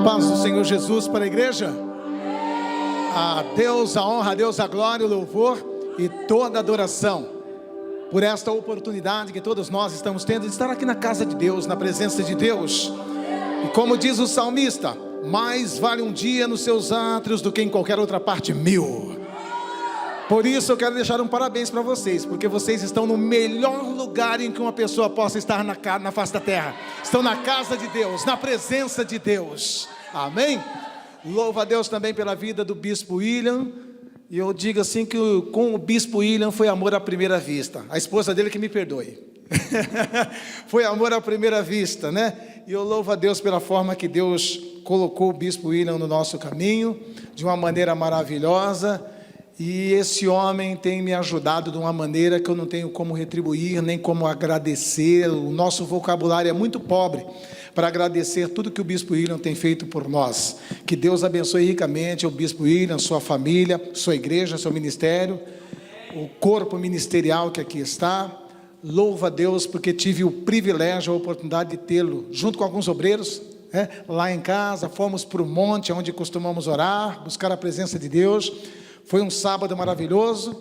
paz do Senhor Jesus para a igreja. A Deus a honra, a Deus a glória, o louvor e toda a adoração por esta oportunidade que todos nós estamos tendo de estar aqui na casa de Deus, na presença de Deus. E como diz o salmista, mais vale um dia nos seus átrios do que em qualquer outra parte 1000. Por isso eu quero deixar um parabéns para vocês, porque vocês estão no melhor lugar em que uma pessoa possa estar na face da terra. Estão na casa de Deus, na presença de Deus. Amém? Louvo a Deus também pela vida do Bispo William. E eu digo assim que com o Bispo William foi amor à primeira vista. A esposa dele que me perdoe. Foi amor à primeira vista, né? E eu louvo a Deus pela forma que Deus colocou o Bispo William no nosso caminho, de uma maneira maravilhosa. E esse homem tem me ajudado de uma maneira que eu não tenho como retribuir, nem como agradecer. O nosso vocabulário é muito pobre para agradecer tudo que o Bispo William tem feito por nós. Que Deus abençoe ricamente o Bispo William, sua família, sua igreja, seu ministério, o corpo ministerial que aqui está. Louvo a Deus porque tive o privilégio, a oportunidade de tê-lo junto com alguns obreiros, lá em casa. Fomos para o monte onde costumamos orar, buscar a presença de Deus. Foi um sábado maravilhoso,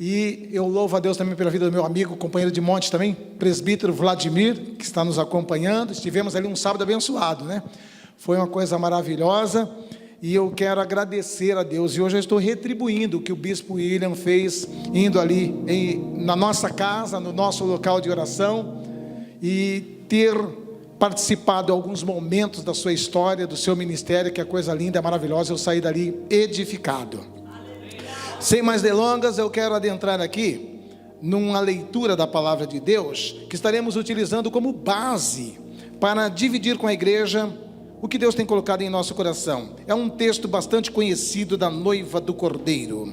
e eu louvo a Deus também pela vida do meu amigo, companheiro de monte também, presbítero Vladimir, que está nos acompanhando. Estivemos ali um sábado abençoado, né? Foi uma coisa maravilhosa, e eu quero agradecer a Deus, e hoje eu estou retribuindo o que o Bispo William fez, indo ali na nossa casa, no nosso local de oração, e ter participado de alguns momentos da sua história, do seu ministério, que é coisa linda, maravilhosa. Eu saí dali edificado. Sem mais delongas, eu quero adentrar aqui numa leitura da palavra de Deus, que estaremos utilizando como base para dividir com a igreja o que Deus tem colocado em nosso coração. É um texto bastante conhecido da noiva do Cordeiro.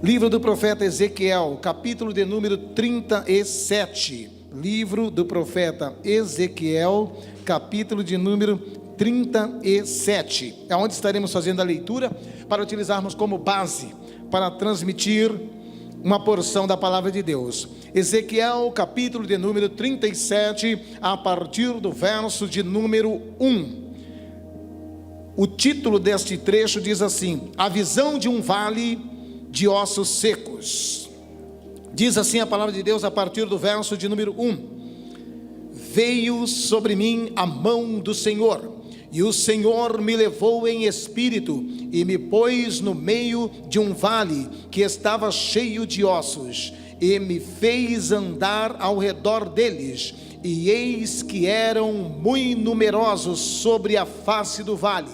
Livro do profeta Ezequiel, capítulo de número 37. Livro do profeta Ezequiel, capítulo de número 37. É onde estaremos fazendo a leitura para utilizarmos como base para transmitir uma porção da palavra de Deus. Ezequiel, capítulo de número 37, a partir do verso de número 1. O título deste trecho diz assim: a visão de um vale de ossos secos. Diz assim a palavra de Deus a partir do verso de número 1. Veio sobre mim a mão do Senhor, e o Senhor me levou em espírito e me pôs no meio de um vale que estava cheio de ossos, e me fez andar ao redor deles, e eis que eram muito numerosos sobre a face do vale,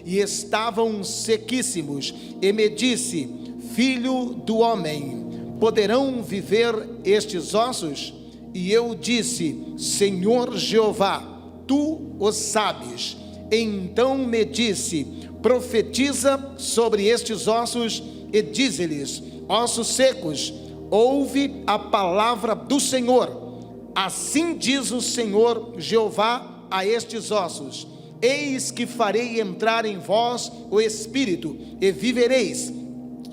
e estavam sequíssimos. E me disse: filho do homem, poderão viver estes ossos? E eu disse: Senhor Jeová, tu o sabes. Então me disse: profetiza sobre estes ossos e dize-lhes: ossos secos, ouve a palavra do Senhor. Assim diz o Senhor Jeová a estes ossos: eis que farei entrar em vós o espírito, e vivereis,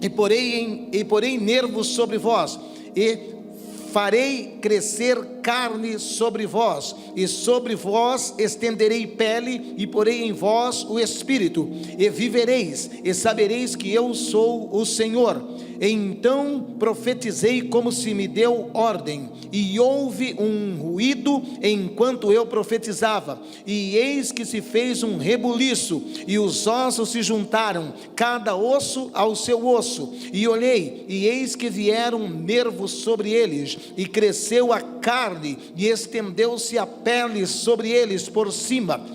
e porei nervos sobre vós, e farei crescer carne sobre vós, e sobre vós estenderei pele, e porei em vós o espírito, e vivereis, e sabereis que eu sou o Senhor. Então profetizei como se me deu ordem, e houve um ruído enquanto eu profetizava, e eis que se fez um rebuliço, e os ossos se juntaram, cada osso ao seu osso, e olhei, e eis que vieram nervos sobre eles, e cresceu a carne, e estendeu-se a pele sobre eles por cima,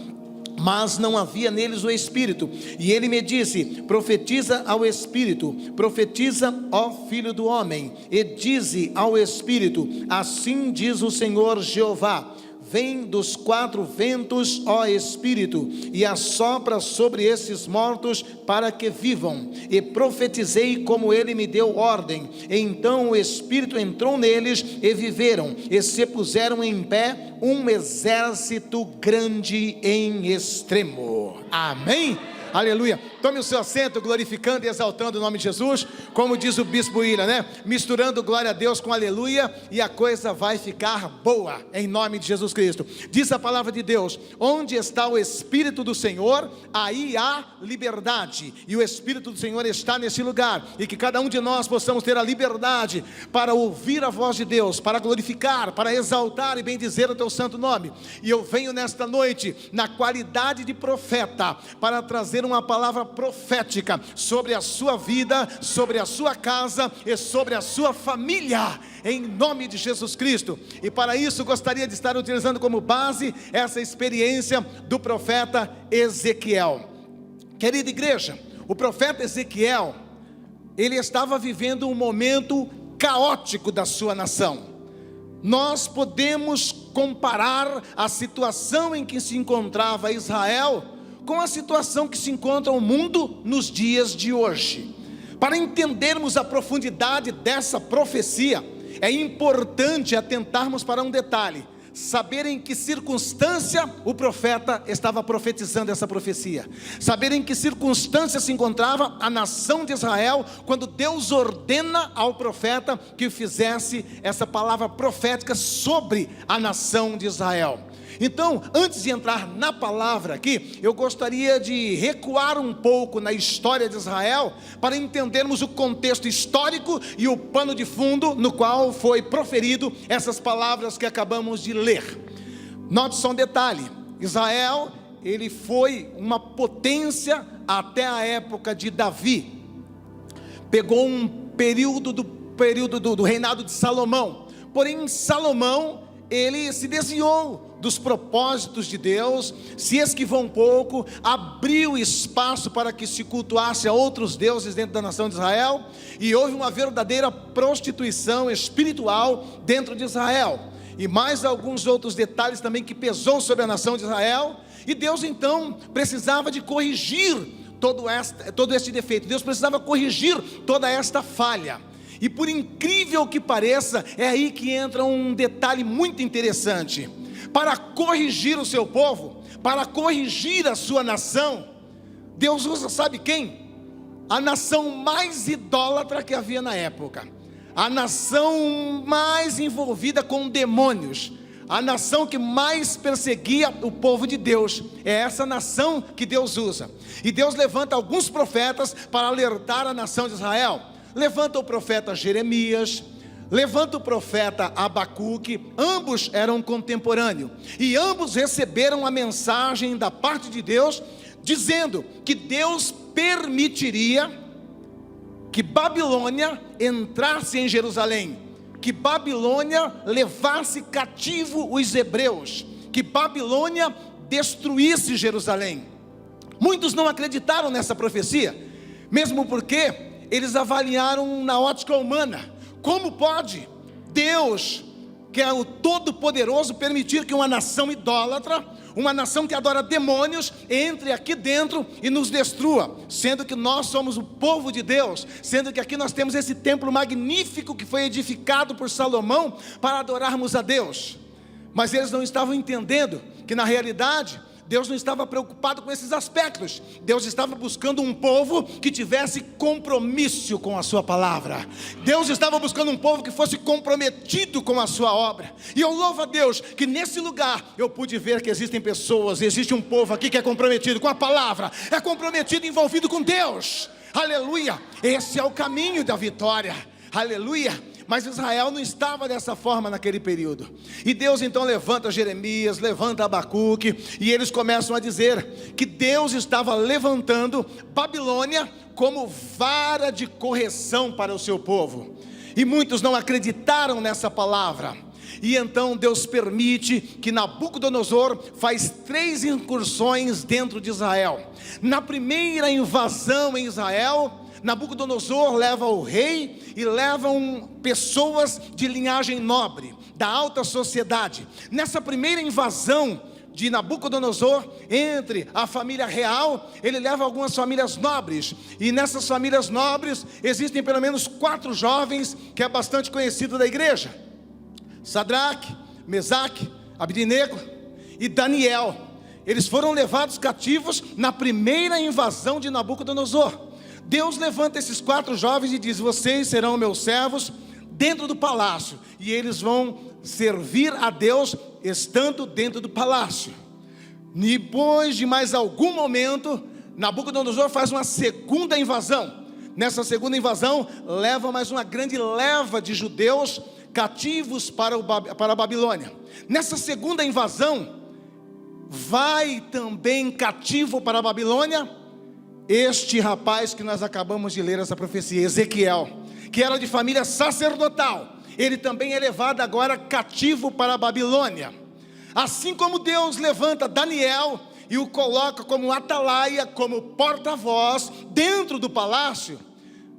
mas não havia neles o espírito. E ele me disse: profetiza ao espírito, profetiza, ó filho do homem, e dize ao espírito: assim diz o Senhor Jeová, vem dos 4 ventos, ó espírito, e assopra sobre esses mortos para que vivam. E profetizei como ele me deu ordem. Então o espírito entrou neles, e viveram, e se puseram em pé um exército grande em extremo. Amém? Aleluia. Tome o seu assento, glorificando e exaltando o nome de Jesus, como diz o bispo William, né? Misturando glória a Deus com aleluia, e a coisa vai ficar boa, em nome de Jesus Cristo. Diz a palavra de Deus: onde está o Espírito do Senhor, aí há liberdade, e o Espírito do Senhor está nesse lugar, e que cada um de nós possamos ter a liberdade para ouvir a voz de Deus, para glorificar, para exaltar e bendizer o teu santo nome. E eu venho nesta noite, na qualidade de profeta, para trazer uma palavra profética sobre a sua vida, sobre a sua casa e sobre a sua família, em nome de Jesus Cristo. E para isso gostaria de estar utilizando como base essa experiência do profeta Ezequiel. Querida igreja, o profeta Ezequiel, ele estava vivendo um momento caótico da sua nação. Nós podemos comparar a situação em que se encontrava Israel com a situação que se encontra o mundo nos dias de hoje. Para entendermos a profundidade dessa profecia, é importante atentarmos para um detalhe: saber em que circunstância o profeta estava profetizando essa profecia, saber em que circunstância se encontrava a nação de Israel, quando Deus ordena ao profeta que fizesse essa palavra profética sobre a nação de Israel. Então, antes de entrar na palavra aqui, eu gostaria de recuar um pouco na história de Israel, para entendermos o contexto histórico e o pano de fundo no qual foi proferido essas palavras que acabamos de ler. Note só um detalhe: Israel, ele foi uma potência até a época de Davi. Pegou um período do reinado de Salomão. Porém, Salomão, ele se desviou dos propósitos de Deus, se esquivou um pouco, abriu espaço para que se cultuasse a outros deuses dentro da nação de Israel, e houve uma verdadeira prostituição espiritual dentro de Israel, e mais alguns outros detalhes também que pesou sobre a nação de Israel. E Deus então precisava de corrigir todo este defeito, Deus precisava corrigir toda esta falha. E por incrível que pareça, é aí que entra um detalhe muito interessante. Para corrigir o seu povo, para corrigir a sua nação, Deus usa, sabe quem? A nação mais idólatra que havia na época, a nação mais envolvida com demônios, a nação que mais perseguia o povo de Deus. É essa nação que Deus usa. E Deus levanta alguns profetas para alertar a nação de Israel. Levanta o profeta Jeremias, levanta o profeta Abacuque. Ambos eram contemporâneos, e ambos receberam a mensagem da parte de Deus, dizendo que Deus permitiria que Babilônia entrasse em Jerusalém, que Babilônia levasse cativo os hebreus, que Babilônia destruísse Jerusalém. Muitos não acreditaram nessa profecia, mesmo porque eles avaliaram na ótica humana. Como pode Deus, que é o Todo-Poderoso, permitir que uma nação idólatra, uma nação que adora demônios, entre aqui dentro e nos destrua, sendo que nós somos o povo de Deus, sendo que aqui nós temos esse templo magnífico que foi edificado por Salomão para adorarmos a Deus? Mas eles não estavam entendendo que na realidade Deus não estava preocupado com esses aspectos. Deus estava buscando um povo que tivesse compromisso com a sua palavra. Deus estava buscando um povo que fosse comprometido com a sua obra. E eu louvo a Deus que nesse lugar eu pude ver que existem pessoas, existe um povo aqui que é comprometido com a palavra, é comprometido, envolvido com Deus. Aleluia! Esse é o caminho da vitória. Aleluia! Mas Israel não estava dessa forma naquele período. E Deus então levanta Jeremias, levanta Abacuque, e eles começam a dizer que Deus estava levantando Babilônia como vara de correção para o seu povo. E muitos não acreditaram nessa palavra. E então Deus permite que Nabucodonosor faz 3 incursões dentro de Israel. Na primeira invasão em Israel, Nabucodonosor leva o rei e levam pessoas de linhagem nobre, da alta sociedade. Nessa primeira invasão de Nabucodonosor, entre a família real, ele leva algumas famílias nobres. E nessas famílias nobres, existem pelo menos 4 jovens, que é bastante conhecido da igreja: Sadraque, Mesaque, Abednego e Daniel. eles foram levados cativos na primeira invasão de Nabucodonosor. Deus levanta esses 4 jovens e diz: vocês serão meus servos dentro do palácio, e eles vão servir a Deus estando dentro do palácio. Depois de mais algum momento, Nabucodonosor faz uma segunda invasão. Nessa segunda invasão, leva mais uma grande leva de judeus cativos para a Babilônia. Nessa segunda invasão, vai também cativo para a Babilônia este rapaz que nós acabamos de ler essa profecia, Ezequiel, que era de família sacerdotal. Ele também é levado agora cativo para a Babilônia. Assim como Deus levanta Daniel e o coloca como atalaia, como porta-voz dentro do palácio,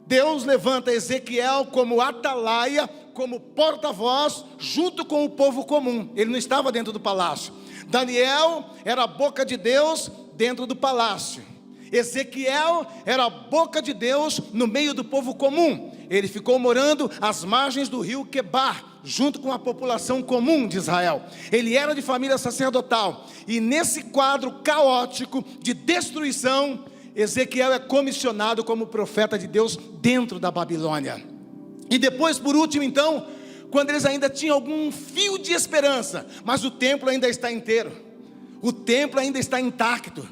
Deus levanta Ezequiel como atalaia, como porta-voz junto com o povo comum. Ele não estava dentro do palácio. Daniel era a boca de Deus dentro do palácio. Ezequiel era a boca de Deus no meio do povo comum. Ele ficou morando às margens do rio Quebar, junto com a população comum de Israel. Ele era de família sacerdotal. E nesse quadro caótico de destruição, Ezequiel é comissionado como profeta de Deus dentro da Babilônia. E depois, por último então, quando eles ainda tinham algum fio de esperança, mas o templo ainda está inteiro, o templo ainda está intacto,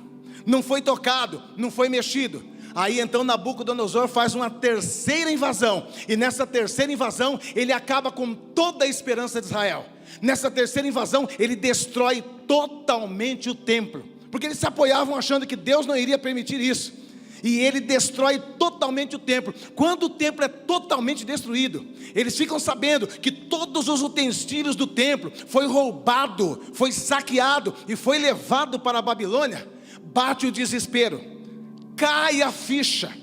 não foi tocado, não foi mexido. Aí então Nabucodonosor faz uma terceira invasão, e nessa terceira invasão ele acaba com toda a esperança de Israel. Nessa terceira invasão ele destrói totalmente o templo, porque eles se apoiavam achando que Deus não iria permitir isso, e ele destrói totalmente o templo. Quando o templo é totalmente destruído, eles ficam sabendo que todos os utensílios do templo foi roubado, foi saqueado e foi levado para a Babilônia. Bate o desespero, cai a ficha,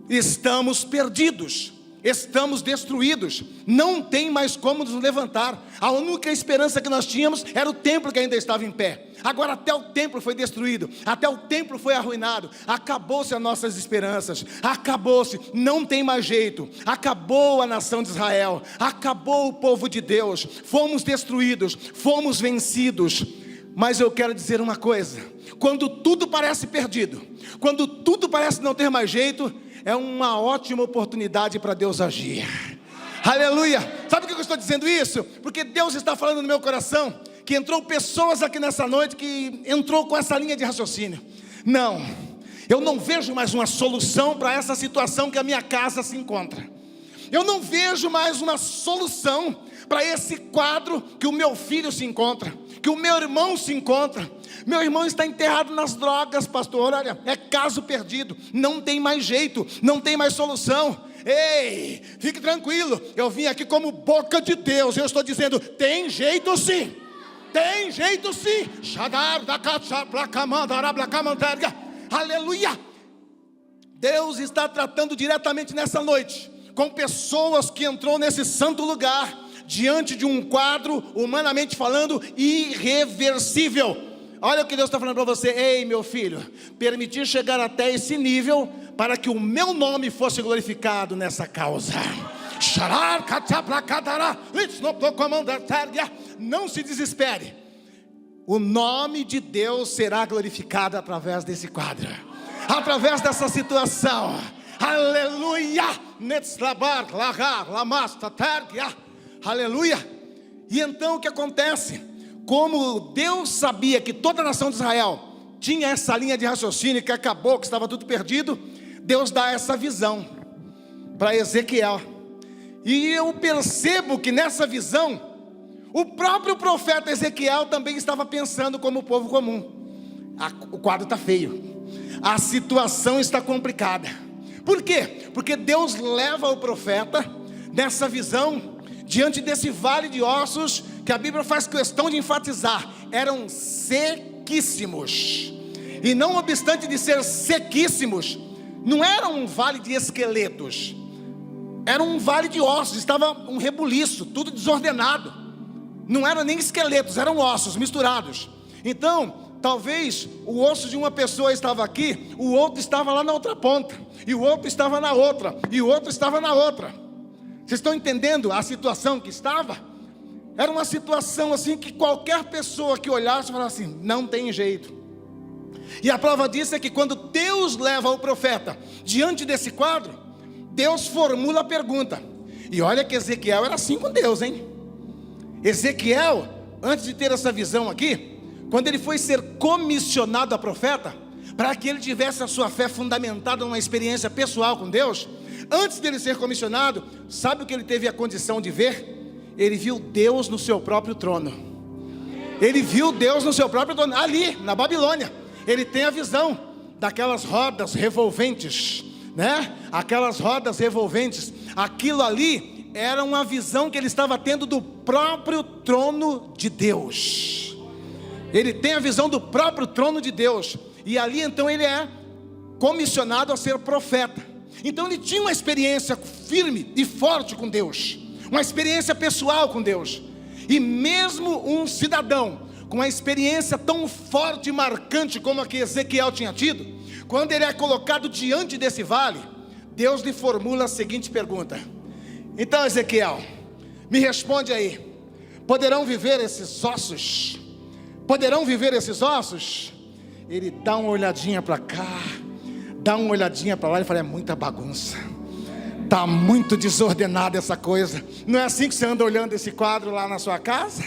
estamos perdidos, estamos destruídos, não tem mais como nos levantar. A única esperança que nós tínhamos era o templo que ainda estava em pé. Agora até o templo foi destruído, até o templo foi arruinado, acabou-se as nossas esperanças, acabou-se, não tem mais jeito, acabou a nação de Israel, acabou o povo de Deus, fomos destruídos, fomos vencidos. Mas eu quero dizer uma coisa: quando tudo parece perdido, quando tudo parece não ter mais jeito, é uma ótima oportunidade para Deus agir. Aleluia! Sabe por que eu estou dizendo isso? Porque Deus está falando no meu coração, que entrou pessoas aqui nessa noite, que entrou com essa linha de raciocínio. Não, eu não vejo mais uma solução para essa situação que a minha casa se encontra. Eu não vejo mais uma solução para esse quadro que o meu filho se encontra, que o meu irmão se encontra. Meu irmão está enterrado nas drogas, pastor. Olha, é caso perdido, não tem mais jeito, não tem mais solução. Ei, fique tranquilo, eu vim aqui como boca de Deus. Eu estou dizendo, tem jeito sim, tem jeito sim. Aleluia. Deus está tratando diretamente nessa noite com pessoas que entrou nesse santo lugar, diante de um quadro, humanamente falando, irreversível. Olha o que Deus está falando para você: ei, meu filho, permitir chegar até esse nível para que o meu nome fosse glorificado nessa causa. Não se desespere, o nome de Deus será glorificado através desse quadro, através dessa situação. Aleluia. Aleluia. E então o que acontece? Como Deus sabia que toda a nação de Israel tinha essa linha de raciocínio, que acabou, que estava tudo perdido, Deus dá essa visão para Ezequiel. E eu percebo que nessa visão, o próprio profeta Ezequiel também estava pensando como o povo comum. O quadro está feio, a situação está complicada. Por quê? Porque Deus leva o profeta nessa visão diante desse vale de ossos, que a Bíblia faz questão de enfatizar, eram sequíssimos. E não obstante de ser sequíssimos, não era um vale de esqueletos, era um vale de ossos, estava um rebuliço, tudo desordenado. Não eram nem esqueletos, eram ossos misturados. Então, talvez o osso de uma pessoa estava aqui, o outro estava lá na outra ponta, e o outro estava na outra, e o outro estava na outra. Vocês estão entendendo a situação que estava? Era uma situação assim que qualquer pessoa que olhasse falava assim, não tem jeito. E a prova disso é que quando Deus leva o profeta diante desse quadro, Deus formula a pergunta. E olha que Ezequiel era assim com Deus, hein? Ezequiel, antes de ter essa visão aqui, quando ele foi ser comissionado a profeta, para que ele tivesse a sua fé fundamentada numa experiência pessoal com Deus, antes dele ser comissionado, sabe o que ele teve a condição de ver? Ele viu Deus no seu próprio trono. Ele viu Deus no seu próprio trono, ali, na Babilônia. Ele tem a visão daquelas rodas revolventes, né? Aquelas rodas revolventes. Aquilo ali era uma visão que ele estava tendo do próprio trono de Deus. Ele tem a visão do próprio trono de Deus. E ali então ele é comissionado a ser profeta. Então ele tinha uma experiência firme e forte com Deus, uma experiência pessoal com Deus. E mesmo um cidadão com uma experiência tão forte e marcante como a que Ezequiel tinha tido, quando ele é colocado diante desse vale, Deus lhe formula a seguinte pergunta: então, Ezequiel, me responde aí, poderão viver esses ossos? Poderão viver esses ossos? Ele dá uma olhadinha para cá, dá uma olhadinha para lá e fala, é muita bagunça, está muito desordenada essa coisa. Não é assim que você anda olhando esse quadro lá na sua casa?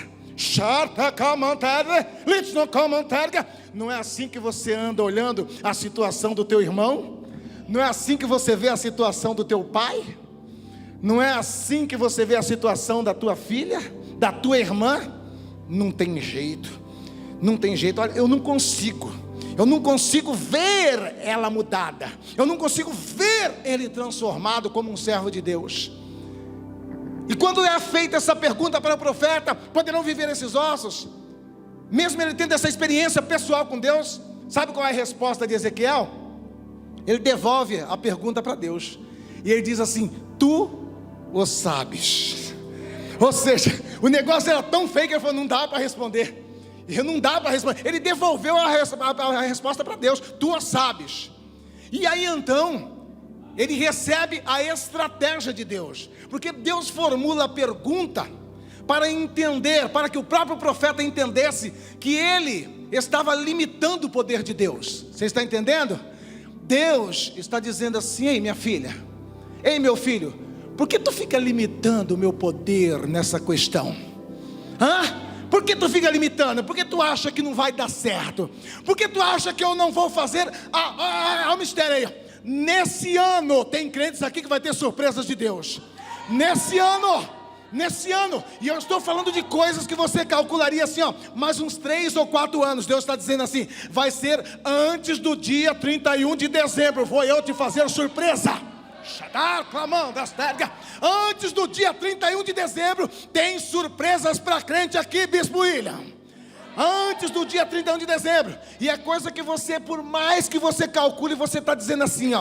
Não é assim que você anda olhando a situação do teu irmão? Não é assim que você vê a situação do teu pai? Não é assim que você vê a situação da tua filha, da tua irmã? Não tem jeito, não tem jeito. Olha, eu não consigo ver ela mudada, eu não consigo ver ele transformado como um servo de Deus. E quando é feita essa pergunta para o profeta, poderão viver esses ossos? Mesmo ele tendo essa experiência pessoal com Deus, sabe qual é a resposta de Ezequiel? Ele devolve a pergunta para Deus, e ele diz assim, tu o sabes. Ou seja, o negócio era tão feio que ele falou, não dá para responder. Não dá para responder. Ele devolveu a resposta para Deus, tu o sabes. E aí então ele recebe a estratégia de Deus, porque Deus formula a pergunta para entender, para que o próprio profeta entendesse que ele estava limitando o poder de Deus. Você está entendendo? Deus está dizendo assim, ei minha filha, ei meu filho, por que tu fica limitando o meu poder nessa questão? Por que tu fica limitando? Por que tu acha que não vai dar certo? Por que tu acha que eu não vou fazer? O mistério aí. Nesse ano, tem crentes aqui que vai ter surpresas de Deus. Nesse ano, e eu estou falando de coisas que você calcularia assim, mais uns 3 ou 4 anos. Deus está dizendo assim, vai ser antes do dia 31 de dezembro, vou eu te fazer surpresa. Antes do dia 31 de dezembro, tem surpresas para crente aqui, Bispo William. Antes do dia 31 de dezembro. E é coisa que você, por mais que você calcule, você está dizendo assim,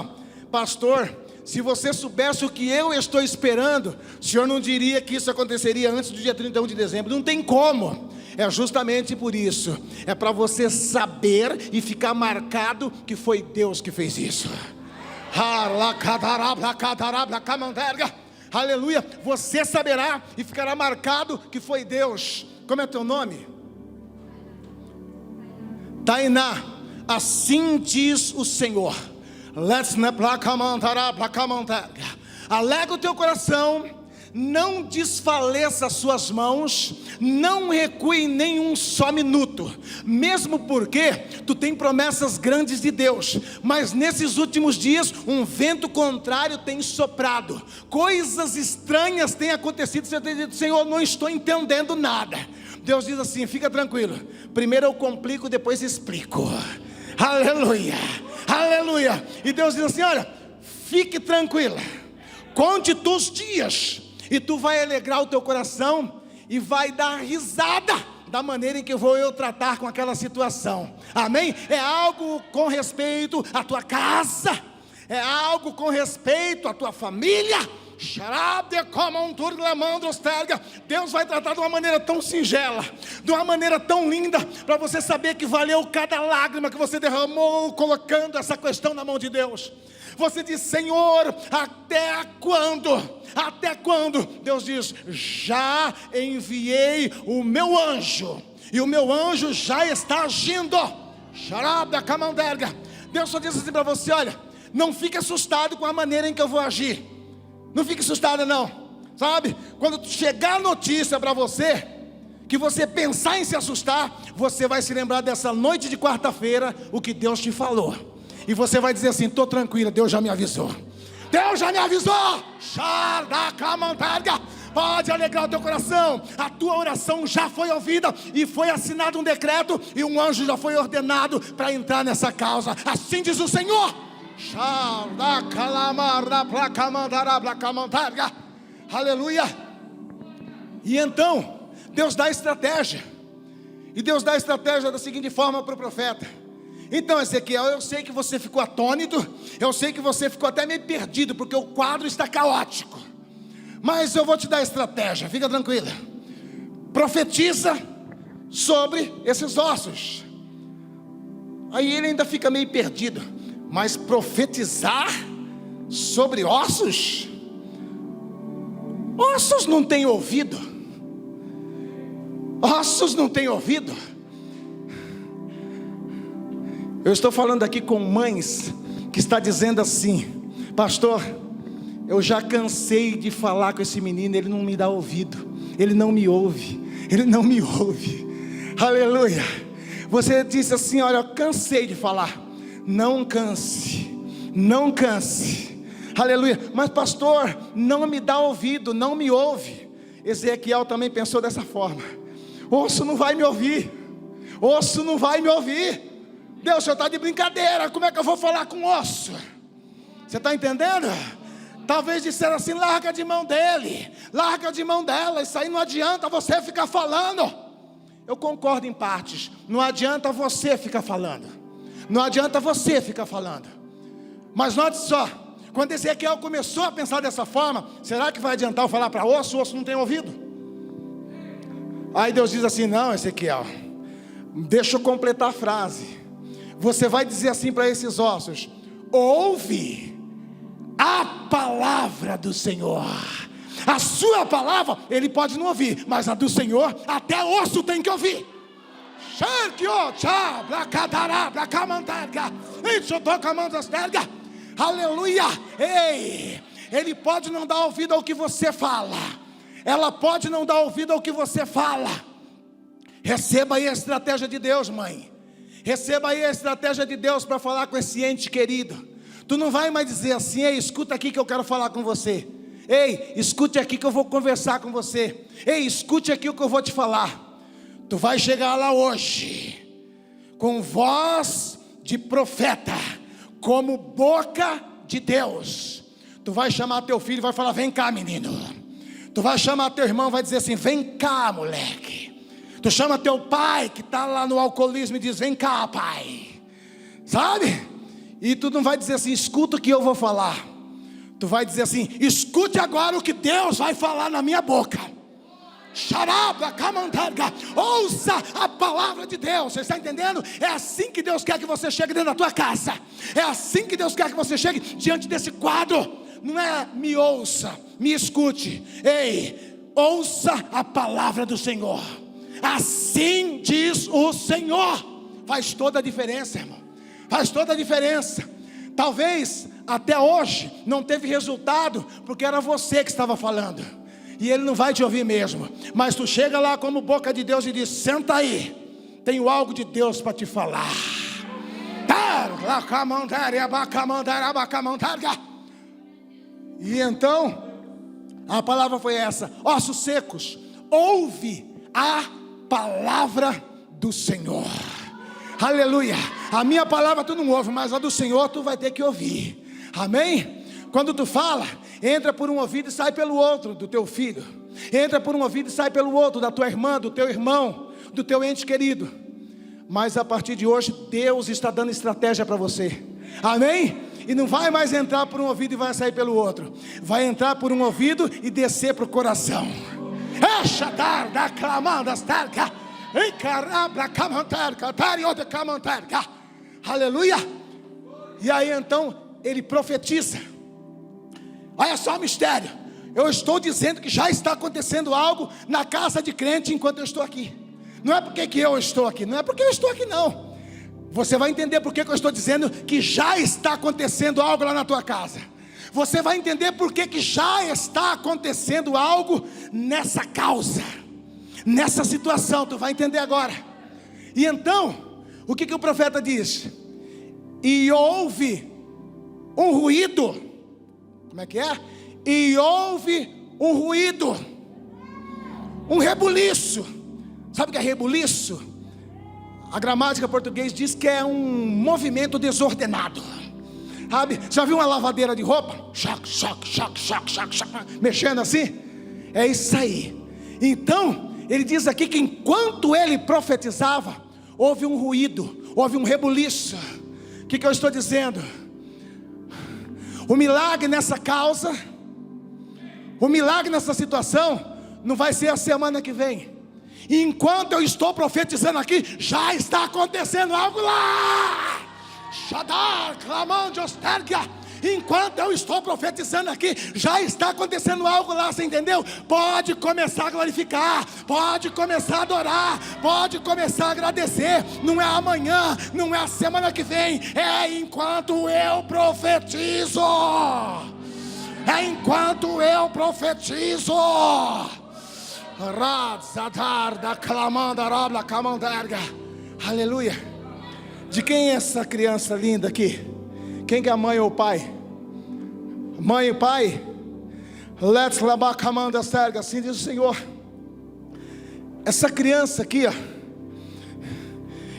pastor, se você soubesse o que eu estou esperando, o senhor não diria que isso aconteceria antes do dia 31 de dezembro. Não tem como. É justamente por isso. É para você saber e ficar marcado que foi Deus que fez isso. Aleluia. Você saberá e ficará marcado que foi Deus. Como é teu nome? Tainá, assim diz o Senhor. Alega o teu coração, não desfaleça as suas mãos, não recue nem um só minuto, mesmo porque tu tem promessas grandes de Deus, mas nesses últimos dias um vento contrário tem soprado, coisas estranhas têm acontecido. Você tem dito, Senhor, não estou entendendo nada. Deus diz assim, fica tranquilo, primeiro eu complico, depois explico. Aleluia, aleluia. E Deus diz assim, olha, fique tranquila, conte tus dias, e tu vai alegrar o teu coração, e vai dar risada da maneira em que vou eu tratar com aquela situação. Amém? É algo com respeito à tua casa, é algo com respeito à tua família. Deus vai tratar de uma maneira tão singela, de uma maneira tão linda, para você saber que valeu cada lágrima que você derramou colocando essa questão na mão de Deus. Você diz: Senhor, até quando? Até quando? Deus diz: já enviei o meu anjo, e o meu anjo já está agindo. Deus só diz assim para você: olha, não fique assustado com a maneira em que eu vou agir. Não fique assustado não, sabe? Quando chegar a notícia para você, que você pensar em se assustar, você vai se lembrar dessa noite de quarta-feira, o que Deus te falou. E você vai dizer assim: estou tranquila, Deus já me avisou. Deus já me avisou. Pode alegrar o teu coração. A tua oração já foi ouvida, e foi assinado um decreto, e um anjo já foi ordenado para entrar nessa causa. Assim diz o Senhor. Aleluia. E então Deus dá estratégia. E Deus dá estratégia da seguinte forma para o profeta: então, Ezequiel, eu sei que você ficou atônito, eu sei que você ficou até meio perdido, porque o quadro está caótico, mas eu vou te dar estratégia, fica tranquila. Profetiza sobre esses ossos. Aí ele ainda fica meio perdido: mas profetizar sobre ossos? Ossos não têm ouvido. Ossos não têm ouvido. Eu estou falando aqui com mães que está dizendo assim: pastor, eu já cansei de falar com esse menino, ele não me dá ouvido, ele não me ouve, ele não me ouve. Aleluia. Você disse assim: olha, eu cansei de falar. Não canse, não canse. Aleluia. Mas pastor, não me dá ouvido, não me ouve. Ezequiel também pensou dessa forma: osso não vai me ouvir, osso não vai me ouvir. Deus, o senhor está de brincadeira, como é que eu vou falar com osso? Você está entendendo? Talvez disseram assim: larga de mão dele, larga de mão dela, isso aí não adianta você ficar falando. Eu concordo em partes. Não adianta você ficar falando, não adianta você ficar falando. Mas note só, quando Ezequiel começou a pensar dessa forma: será que vai adiantar eu falar para osso? O osso não tem ouvido. Aí Deus diz assim: não, Ezequiel, deixa eu completar a frase. Você vai dizer assim para esses ossos: ouve a palavra do Senhor. A sua palavra ele pode não ouvir, mas a do Senhor até osso tem que ouvir. Aleluia. Ei, ele pode não dar ouvido ao que você fala, ela pode não dar ouvido ao que você fala. Receba aí a estratégia de Deus, mãe. Receba aí a estratégia de Deus para falar com esse ente querido. Tu não vai mais dizer assim: ei, escuta aqui que eu quero falar com você. Ei, escute aqui que eu vou conversar com você. Ei, escute aqui o que eu vou te falar. Tu vai chegar lá hoje com voz de profeta, como boca de Deus. Tu vai chamar teu filho e vai falar: vem cá, menino. Tu vai chamar teu irmão e vai dizer assim: vem cá, moleque. Tu chama teu pai que está lá no alcoolismo e diz: vem cá, pai. Sabe? E tu não vai dizer assim: escuta o que eu vou falar. Tu vai dizer assim: escute agora o que Deus vai falar na minha boca. Ouça a palavra de Deus. Você está entendendo? É assim que Deus quer que você chegue dentro da tua casa. É assim que Deus quer que você chegue diante desse quadro. Não é me ouça, me escute. Ei, ouça a palavra do Senhor. Assim diz o Senhor. Faz toda a diferença, irmão. Faz toda a diferença. Talvez até hoje não teve resultado, porque era você que estava falando, e ele não vai te ouvir mesmo. Mas tu chega lá como boca de Deus e diz: senta aí, tenho algo de Deus para te falar. E então a palavra foi essa: ossos secos, ouve a palavra do Senhor. Aleluia. A minha palavra tu não ouve, mas a do Senhor tu vai ter que ouvir. Amém? Quando tu fala, entra por um ouvido e sai pelo outro do teu filho. Entra por um ouvido e sai pelo outro da tua irmã, do teu irmão, do teu ente querido. Mas a partir de hoje Deus está dando estratégia para você. Amém? E não vai mais entrar por um ouvido e vai sair pelo outro. Vai entrar por um ouvido e descer para o coração. Aleluia. E aí então ele profetiza. Olha só o mistério. Eu estou dizendo que já está acontecendo algo na casa de crente enquanto eu estou aqui. Não é porque que eu estou aqui, não é porque eu estou aqui não. Você vai entender porque que eu estou dizendo que já está acontecendo algo lá na tua casa. Você vai entender porque que já está acontecendo algo nessa causa, nessa situação. Tu vai entender agora. E então, o que que o profeta diz? E houve um ruído. Como é que é? E houve um ruído, um rebuliço. Sabe o que é rebuliço? A gramática portuguesa diz que é um movimento desordenado. Sabe? Já viu uma lavadeira de roupa? Choc, choc, choc, choc, choc, choc, mexendo assim? É isso aí. Então, ele diz aqui que enquanto ele profetizava, houve um ruído, houve um rebuliço. O que eu estou dizendo? O milagre nessa causa, o milagre nessa situação, não vai ser a semana que vem. E enquanto eu estou profetizando aqui, já está acontecendo algo lá. Shadar, clamando, ostergia. Enquanto eu estou profetizando aqui, já está acontecendo algo lá, você entendeu? Pode começar a glorificar, pode começar a adorar, pode começar a agradecer. Não é amanhã, não é a semana que vem, é enquanto eu profetizo. É enquanto eu profetizo. Aleluia. De quem é essa criança linda aqui? Quem que é a mãe ou o pai? Mãe e pai? Let's labacamanda serga, assim diz o Senhor. Essa criança aqui, ó,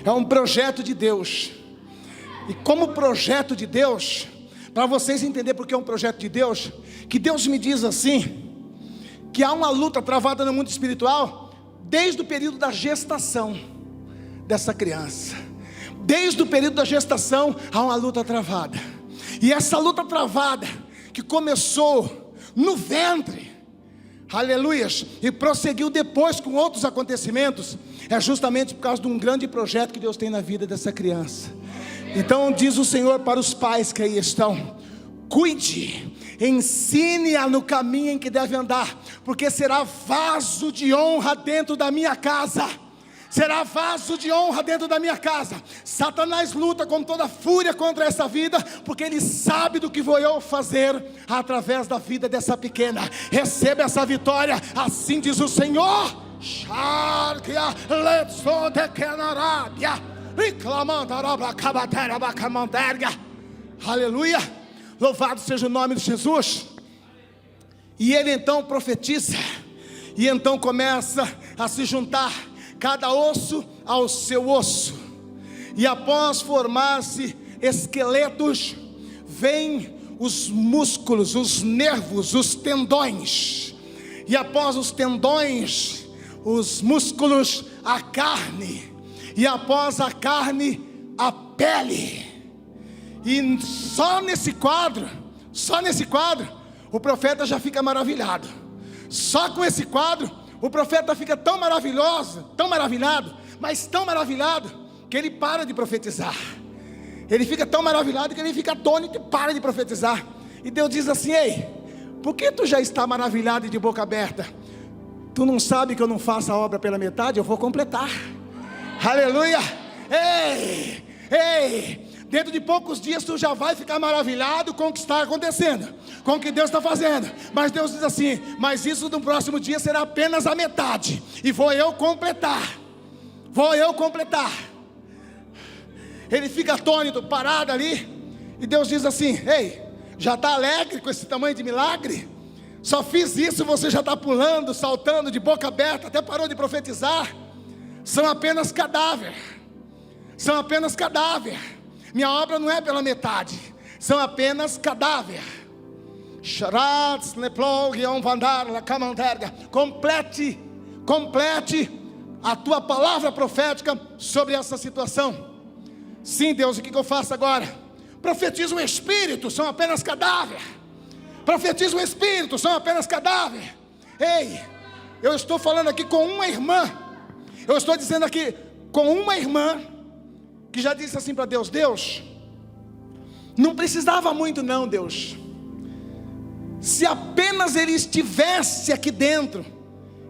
é um projeto de Deus. E como projeto de Deus, para vocês entenderem porque é um projeto de Deus, que Deus me diz assim, que há uma luta travada no mundo espiritual desde o período da gestação dessa criança. Desde o período da gestação há uma luta travada. E essa luta travada que começou no ventre, aleluias, e prosseguiu depois com outros acontecimentos, é justamente por causa de um grande projeto que Deus tem na vida dessa criança. Então diz o Senhor para os pais que aí estão: cuide, ensine-a no caminho em que deve andar, porque será vaso de honra dentro da minha casa. Será vaso de honra dentro da minha casa. Satanás luta com toda fúria contra essa vida, porque ele sabe do que vou eu fazer através da vida dessa pequena. Receba essa vitória, assim diz o Senhor. Aleluia, louvado seja o nome de Jesus. E ele então profetiza, e então começa a se juntar cada osso ao seu osso, e após formar-se esqueletos, vêm os músculos, os nervos, os tendões, e após os tendões, os músculos, a carne, e após a carne, a pele. E só nesse quadro, o profeta já fica maravilhado. Só com esse quadro o profeta fica tão maravilhoso, tão maravilhado, mas tão maravilhado, que ele para de profetizar. Ele fica tão maravilhado que ele fica atônito e para de profetizar. E Deus diz assim: ei, por que tu já está maravilhado e de boca aberta? Tu não sabe que eu não faço a obra pela metade? Eu vou completar. Aleluia. Ei, dentro de poucos dias tu já vai ficar maravilhado com o que está acontecendo, com o que Deus está fazendo. Mas Deus diz assim: mas isso no próximo dia será apenas a metade, e vou eu completar. Ele fica atônito, parado ali, e Deus diz assim: ei, já está alegre com esse tamanho de milagre? Só fiz isso, você já está pulando, saltando de boca aberta, até parou de profetizar. São apenas cadáver. Minha obra não é pela metade, são apenas cadáver. Complete a tua palavra profética sobre essa situação. Sim, Deus, o que eu faço agora? Profetiza o Espírito, são apenas cadáver. Profetiza o Espírito, são apenas cadáver. Ei, eu estou falando aqui com uma irmã. Eu estou dizendo aqui com uma irmã que já disse assim para Deus: Deus, Não precisava muito não, Deus. Se apenas ele estivesse aqui dentro,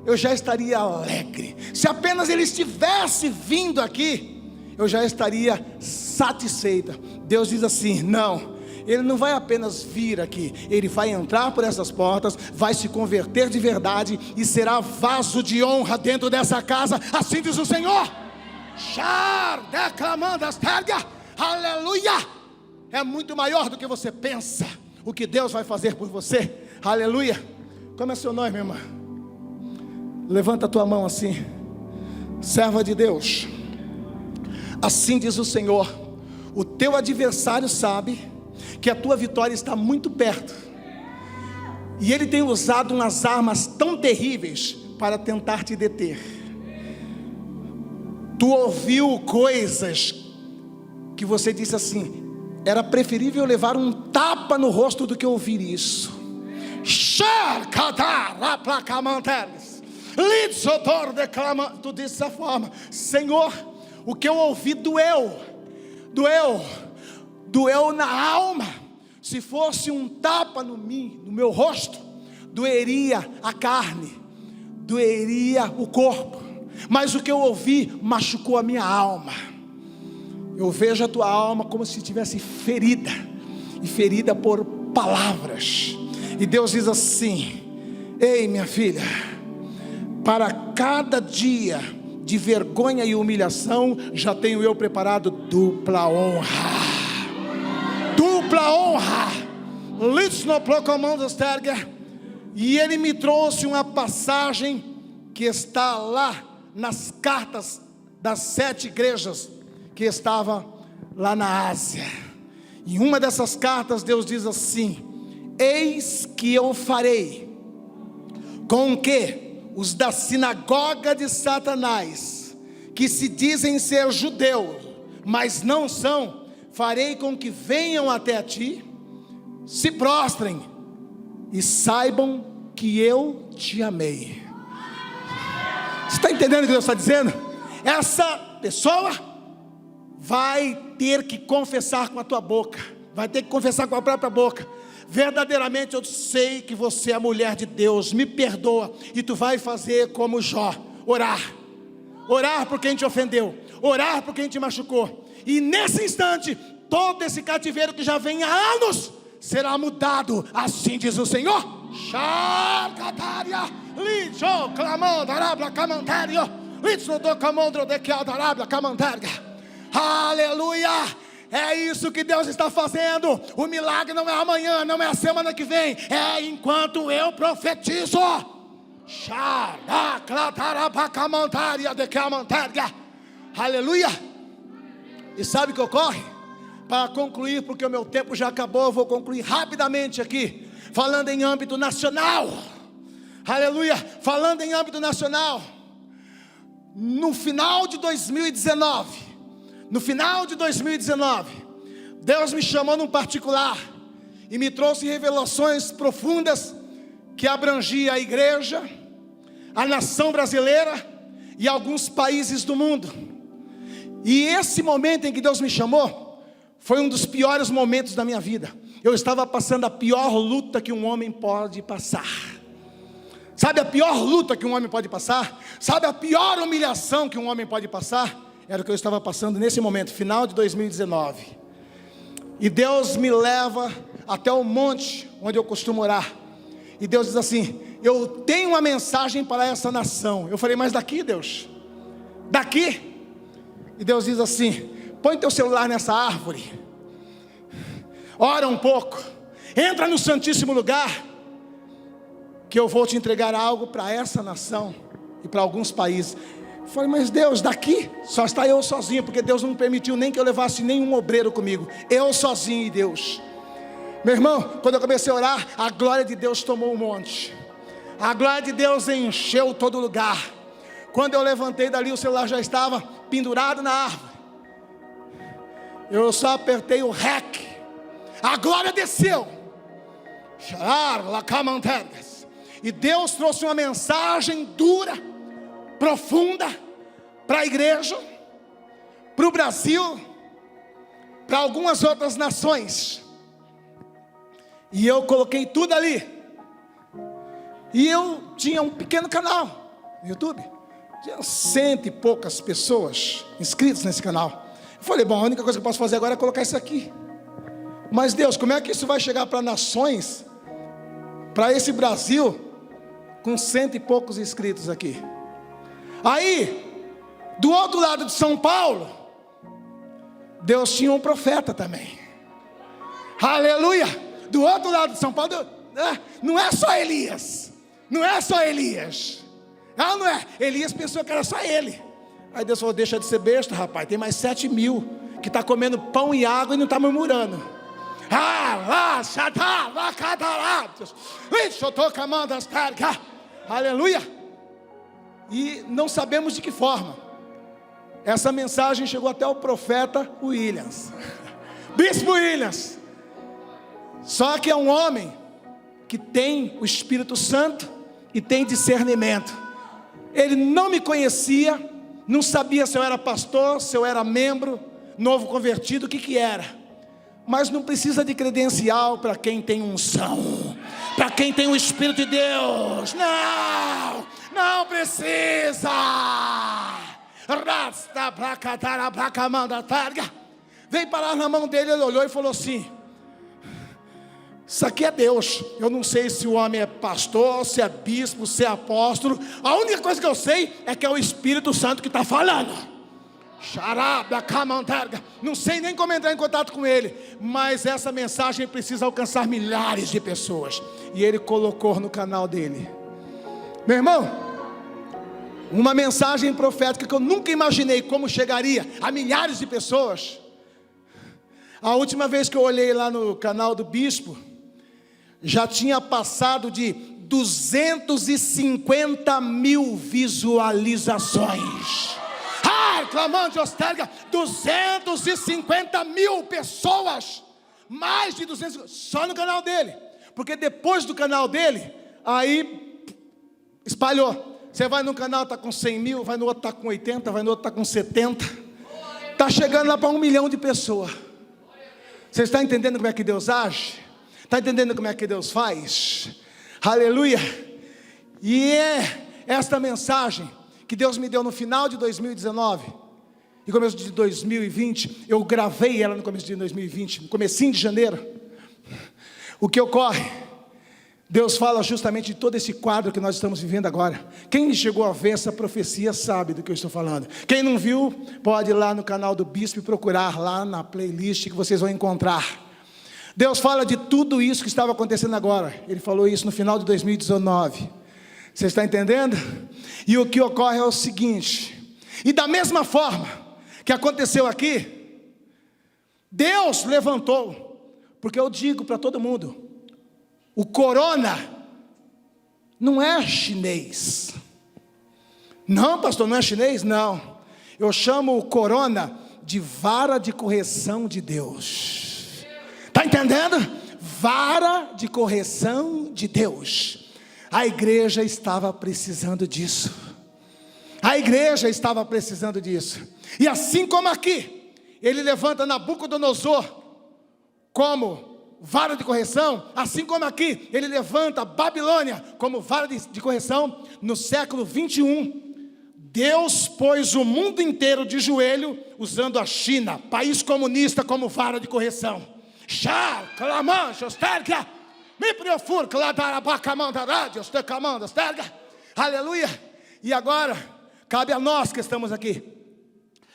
eu já estaria alegre. Se apenas ele estivesse vindo aqui, eu já estaria satisfeita. Deus diz assim: não, ele não vai apenas vir aqui, ele vai entrar por essas portas, vai se converter de verdade e será vaso de honra dentro dessa casa. Assim diz o Senhor. Aleluia. É muito maior do que você pensa o que Deus vai fazer por você. Aleluia. Como é seu nome, minha irmã? Levanta a tua mão assim. Serva de Deus, assim diz o Senhor: o teu adversário sabe que a tua vitória está muito perto, e ele tem usado umas armas tão terríveis para tentar te deter. Tu ouviu coisas que você disse assim: era preferível levar um tapa no rosto do que ouvir isso. Tu disse dessa forma: Senhor, o que eu ouvi doeu na alma. Se fosse um tapa no meu rosto, doeria a carne, doeria o corpo, mas o que eu ouvi machucou a minha alma. Eu vejo a tua alma como se estivesse ferida, e ferida por palavras. E Deus diz assim: ei, minha filha, para cada dia de vergonha e humilhação, já tenho eu preparado dupla honra. Dupla honra. E ele me trouxe uma passagem que está lá nas cartas das 7 igrejas que estava lá na Ásia. Em uma dessas cartas Deus diz assim: eis que eu farei com que os da sinagoga de Satanás, que se dizem ser judeus, mas não são, farei com que venham até a ti, se prostrem e saibam que eu te amei. Você está entendendo o que Deus está dizendo? Essa pessoa vai ter que confessar com a tua boca, vai ter que confessar com a própria boca: verdadeiramente eu sei que você é a mulher de Deus, me perdoa. E tu vai fazer como Jó, orar por quem te ofendeu, orar por quem te machucou. E nesse instante, todo esse cativeiro que já vem há anos será mudado. Assim diz o Senhor. Aleluia. É isso que Deus está fazendo. O milagre não é amanhã, não é a semana que vem, é enquanto eu profetizo. Aleluia. E sabe o que ocorre? Para concluir, porque o meu tempo já acabou, eu vou concluir rapidamente aqui, falando em âmbito nacional. Aleluia. Falando em âmbito nacional, no final de 2019, Deus me chamou num particular e me trouxe revelações profundas que abrangia a igreja, a nação brasileira e alguns países do mundo. E esse momento em que Deus me chamou foi um dos piores momentos da minha vida. Eu estava passando a pior luta que um homem pode passar. Sabe a pior luta que um homem pode passar? Sabe a pior humilhação que um homem pode passar? Era o que eu estava passando nesse momento, final de 2019. E Deus me leva até o monte onde eu costumo orar. E Deus diz assim: eu tenho uma mensagem para essa nação. Eu falei: mas daqui, Deus? Daqui? E Deus diz assim: põe teu celular nessa árvore, ora um pouco, entra no santíssimo lugar, que eu vou te entregar algo para essa nação e para alguns países. Eu falei: mas Deus, daqui? Só está eu sozinho, porque Deus não permitiu nem que eu levasse nenhum obreiro comigo, eu sozinho e Deus. Meu irmão, quando eu comecei a orar, a glória de Deus tomou o monte, a glória de Deus encheu todo lugar. Quando eu levantei dali, o celular já estava pendurado na árvore. Eu só apertei o REC, a glória desceu, e Deus trouxe uma mensagem dura, profunda, para a igreja, para o Brasil, para algumas outras nações. E eu coloquei tudo ali. E eu tinha um pequeno canal no YouTube. Tinha 100 e poucas pessoas inscritas nesse canal. Eu falei, bom, a única coisa que eu posso fazer agora é colocar isso aqui. Mas Deus, como é que isso vai chegar para nações, para esse Brasil, com 100 e poucos inscritos aqui? Aí, do outro lado de São Paulo, Deus tinha um profeta também. Aleluia! Do outro lado de São Paulo, não é só Elias. Não é só Elias. Não é. Elias pensou que era só ele. Aí Deus falou, deixa de ser besta, rapaz. Tem mais 7.000 que está comendo pão e água e não está murmurando. Aleluia. E não sabemos de que forma essa mensagem chegou até o profeta Williams. Bispo Williams. Só que é um homem que tem o Espírito Santo e tem discernimento. Ele não me conhecia, não sabia se eu era pastor, se eu era membro, novo convertido, o que era. Mas não precisa de credencial para quem tem unção, para quem tem o Espírito de Deus. Não precisa. Veio parar na mão dele, ele olhou e falou assim, isso aqui é Deus. Eu não sei se o homem é pastor, se é bispo, se é apóstolo. A única coisa que eu sei é que é o Espírito Santo que está falando. Não sei nem como entrar em contato com ele, mas essa mensagem precisa alcançar milhares de pessoas. E ele colocou no canal dele. Meu irmão, uma mensagem profética que eu nunca imaginei como chegaria a milhares de pessoas. A última vez que eu olhei lá no canal do bispo, já tinha passado de 250 mil visualizações. Clamando de Osterga, 250 mil pessoas, mais de 200, só no canal dele, porque depois do canal dele, aí espalhou. Você vai num canal, está com 100 mil, vai no outro, está com 80, vai no outro, está com 70, está chegando lá para 1 milhão de pessoas. Você está entendendo como é que Deus age? Está entendendo como é que Deus faz? Aleluia! E é esta mensagem que Deus me deu no final de 2019 e começo de 2020, eu gravei ela no começo de 2020, no comecinho de janeiro. O que ocorre? Deus fala justamente de todo esse quadro que nós estamos vivendo agora. Quem chegou a ver essa profecia sabe do que eu estou falando. Quem não viu, pode ir lá no canal do Bispo e procurar lá na playlist que vocês vão encontrar. Deus fala de tudo isso que estava acontecendo agora. Ele falou isso no final de 2019. Você está entendendo? E o que ocorre é o seguinte, e da mesma forma que aconteceu aqui, Deus levantou, porque eu digo para todo mundo, o corona não é chinês. Não, pastor, não é chinês? Não. Eu chamo o corona de vara de correção de Deus. Está entendendo? Vara de correção de Deus. A igreja estava precisando disso. A igreja estava precisando disso. E assim como aqui, ele levanta Nabucodonosor como vara de correção, assim como aqui, ele levanta a Babilônia como vara de correção. No século 21, Deus pôs o mundo inteiro de joelho, usando a China, país comunista, como vara de correção. Aleluia. E agora cabe a nós que estamos aqui.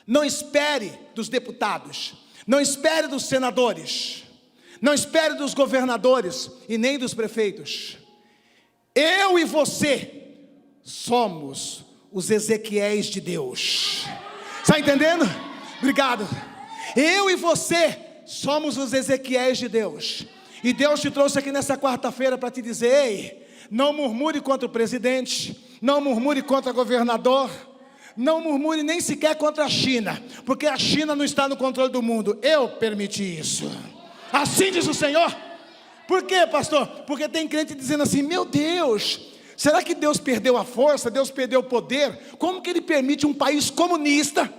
Não espere dos deputados, não espere dos senadores, não espere dos governadores e nem dos prefeitos. Eu e você somos os Ezequiéis de Deus. Está entendendo? Obrigado. Eu e você somos os Ezequiéis de Deus. E Deus te trouxe aqui nessa quarta-feira para te dizer: ei, não murmure contra o presidente, não murmure contra o governador, não murmure nem sequer contra a China, porque a China não está no controle do mundo. Eu permiti isso. Assim diz o Senhor. Por quê, pastor? Porque tem crente dizendo assim: meu Deus, será que Deus perdeu a força? Deus perdeu o poder? Como que Ele permite um país comunista,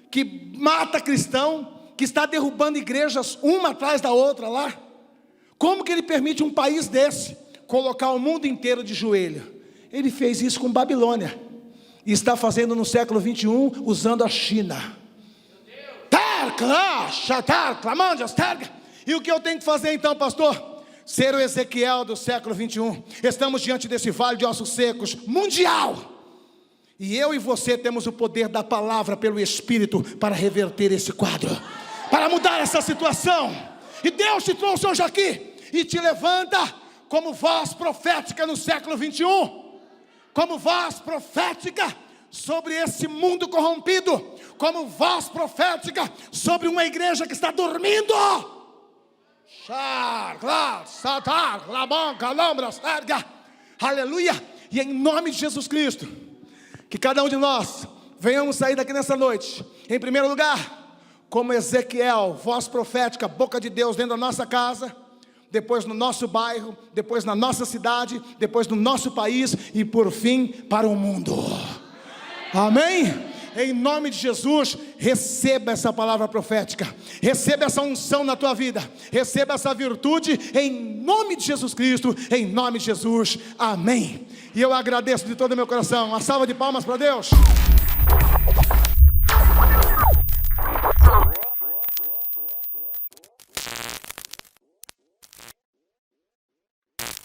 que mata cristão, que está derrubando igrejas uma atrás da outra lá? Como que ele permite um país desse colocar o mundo inteiro de joelho? Ele fez isso com Babilônia e está fazendo no século 21 usando a China. E o que eu tenho que fazer então, pastor? Ser o Ezequiel do século 21. Estamos diante desse vale de ossos secos mundial, e eu e você temos o poder da palavra pelo Espírito para reverter esse quadro, para mudar essa situação. E Deus te trouxe hoje aqui e te levanta como voz profética no século 21, como voz profética sobre esse mundo corrompido, como voz profética sobre uma igreja que está dormindo. Aleluia. E em nome de Jesus Cristo, que cada um de nós venhamos sair daqui nessa noite, em primeiro lugar, como Ezequiel, voz profética, boca de Deus dentro da nossa casa, depois no nosso bairro, depois na nossa cidade, depois no nosso país e por fim para o mundo. Amém? Em nome de Jesus, receba essa palavra profética, receba essa unção na tua vida, receba essa virtude em nome de Jesus Cristo, em nome de Jesus, amém. E eu agradeço de todo o meu coração. Uma salva de palmas para Deus.